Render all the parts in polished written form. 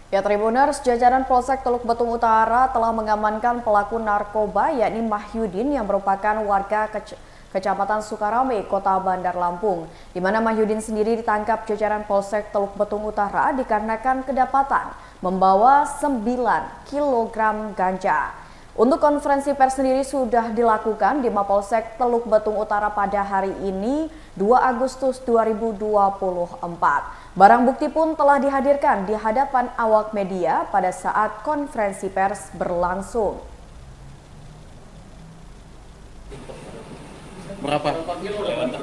Ya, Tribuners, jajaran Polsek Teluk Betung Utara telah mengamankan pelaku narkoba yakni Mahyudin yang merupakan warga Kecamatan Sukarame, Kota Bandar Lampung, di mana Mahyudin sendiri ditangkap jajaran Polsek Teluk Betung Utara dikarenakan kedapatan membawa 9 kg ganja. Untuk konferensi pers sendiri sudah dilakukan di Mapolsek Teluk Betung Utara pada hari ini 2 Agustus 2024. Barang bukti pun telah dihadirkan di hadapan awak media pada saat konferensi pers berlangsung. Berapa? 2 kilo, berapa? 2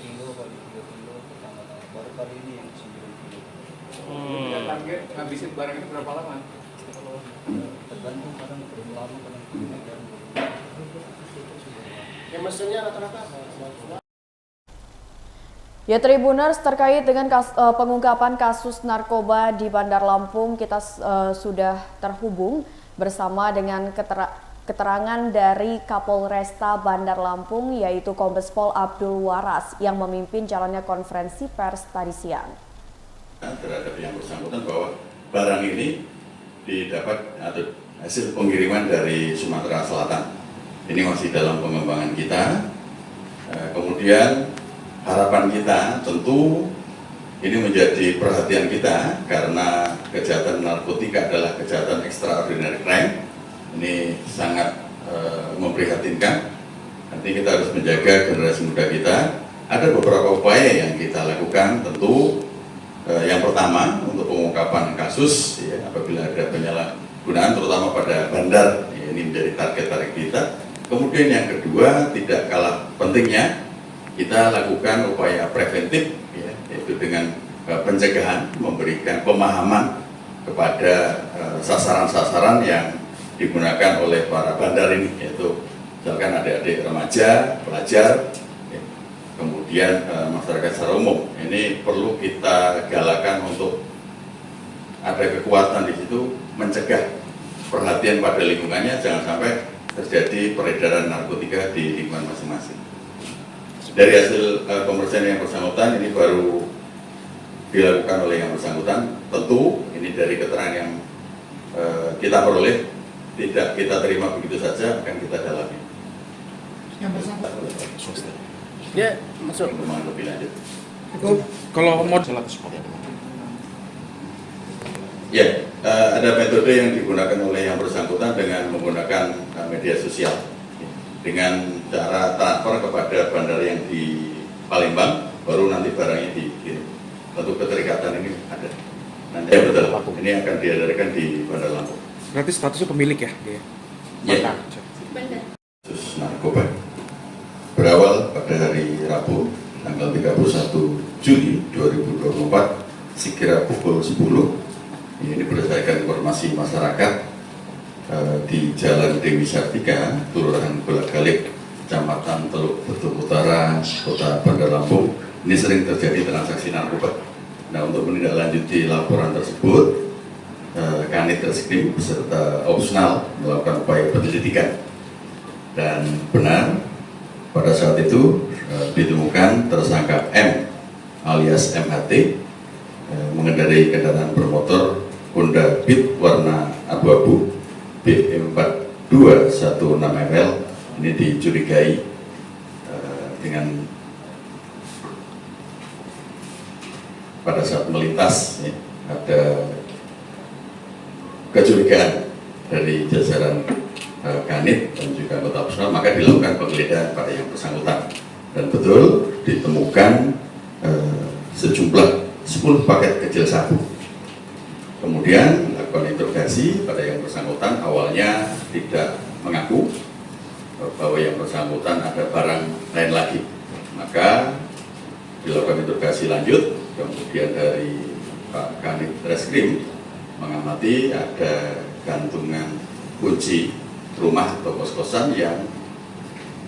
kilo kali 3 kilo baru kali ini yang 9 kilo. Kita target ngabisin barang itu berapa lama? Tergantung kadang belum lama kadang tidak. Ya mesinnya rata-rata. Ya, Tribuners, terkait dengan pengungkapan kasus narkoba di Bandar Lampung, kita sudah terhubung bersama dengan keterangan dari Kapolresta Bandar Lampung, yaitu Kombes Pol Abdul Waras, yang memimpin jalannya konferensi pers tadi siang. Terhadap yang bersangkutan bahwa barang ini didapat atau hasil pengiriman dari Sumatera Selatan. Ini masih dalam pengembangan kita. Kemudian harapan kita tentu ini menjadi perhatian kita karena kejahatan narkotika adalah kejahatan extraordinary crime. Ini sangat memprihatinkan. Nanti kita harus menjaga generasi muda kita. Ada beberapa upaya yang kita lakukan tentu. Yang pertama untuk pengungkapan kasus ya, apabila ada penyalahgunaan terutama pada bandar ya, ini menjadi target kita. Kemudian yang kedua tidak kalah pentingnya kita lakukan upaya preventif ya, yaitu dengan pencegahan, memberikan pemahaman kepada sasaran-sasaran yang digunakan oleh para bandar ini, yaitu misalkan adik-adik remaja, pelajar, kemudian masyarakat secara umum. Ini perlu kita galakan untuk ada kekuatan di situ mencegah perhatian pada lingkungannya, jangan sampai terjadi peredaran narkotika di lingkungan masing-masing. Dari hasil pemeriksaan yang bersangkutan ini baru dilakukan oleh yang bersangkutan. Tentu ini dari keterangan yang kita peroleh tidak kita terima begitu saja, akan kita dalami. Yang bersangkutan. Ya, masuk. Perkembangan lebih lanjut. Kalau mau salah seperti apa? Ya, ada metode yang digunakan oleh yang bersangkutan dengan menggunakan media sosial dengan cara transfer kepada bandar yang di Palembang, baru nanti barangnya dikirim. Tentu keterikatan ini ada. Nanti ya betul, ini akan diedarkan di Bandar Lampung. Berarti statusnya pemilik ya? Ya. Kasus narkoba berawal pada hari Rabu tanggal 31 Juli 2024 sekira pukul 10. Ini berdasarkan informasi masyarakat di Jalan Dewi Sartika, Kelurahan Bulak-Galih, Kecamatan Teluk Betung Utara, Kota Bandar Lampung. Ini sering terjadi transaksi narkoba. Nah, untuk menindaklanjuti laporan tersebut, Kanit Reskrim beserta Opsnal melakukan upaya penyelidikan. Dan benar, pada saat itu ditemukan tersangka M alias MHT mengendarai kendaraan bermotor Honda Beat warna abu-abu BM4216ML. Ini dicurigai dengan pada saat melintas ya, ada kecurigaan dari jajaran Kanit dan juga anggota Opsnal, maka dilakukan penggeledahan pada yang bersangkutan dan betul ditemukan sejumlah 10 paket kecil sabu. Kemudian dilakukan interogasi pada yang bersangkutan, awalnya tidak mengaku bahwa yang bersangkutan ada barang lain lagi, maka dilakukan interogasi lanjut. Kemudian dari Pak Kanit Reskrim mengamati ada gantungan kunci rumah atau kos-kosan yang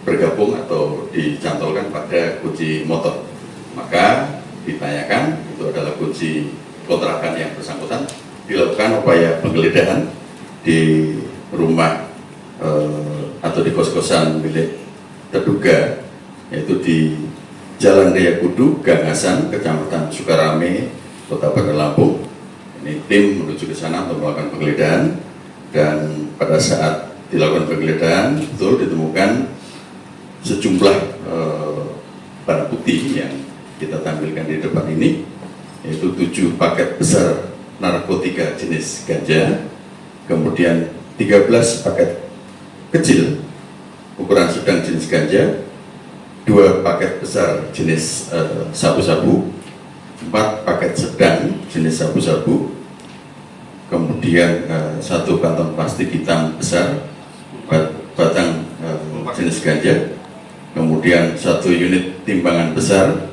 bergabung atau dicantolkan pada kunci motor. Maka ditanyakan itu adalah kunci kontrakan yang bersangkutan. Dilakukan upaya penggeledahan di rumah atau di kos-kosan milik terduga, yaitu di Jalan Raya Kudu, Gang Hasan, Kecamatan Sukarame, Kota Bandar Lampung. Ini tim menuju ke sana untuk melakukan penggeledahan, dan pada saat dilakukan penggeledahan betul ditemukan sejumlah barang bukti yang kita tampilkan di depan ini, yaitu 7 paket besar narkotika jenis ganja, kemudian 13 paket kecil ukuran sedang jenis ganja, 2 paket besar jenis sabu-sabu, 4 paket sedang jenis sabu-sabu, kemudian 1 kantong plastik hitam besar batang jenis ganja, kemudian 1 unit timbangan besar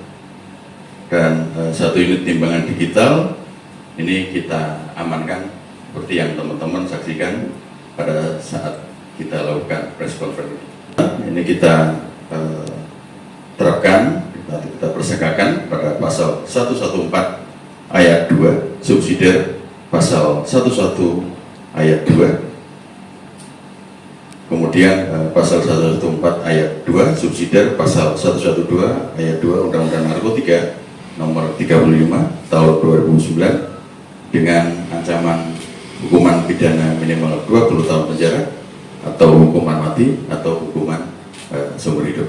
dan 1 unit timbangan digital. Ini kita amankan seperti yang teman-teman saksikan pada saat kita lakukan press conference. Ini kita terapkan, kita persangkakan pada pasal 114 ayat 2 subsidiar pasal 11 ayat 2, kemudian pasal 114 ayat 2 subsidiar pasal 112 ayat 2 Undang-Undang Narkotika nomor 35 tahun 2009 dengan ancaman hukuman pidana minimal 20 tahun penjara atau hukuman mati atau hukuman seumur hidup.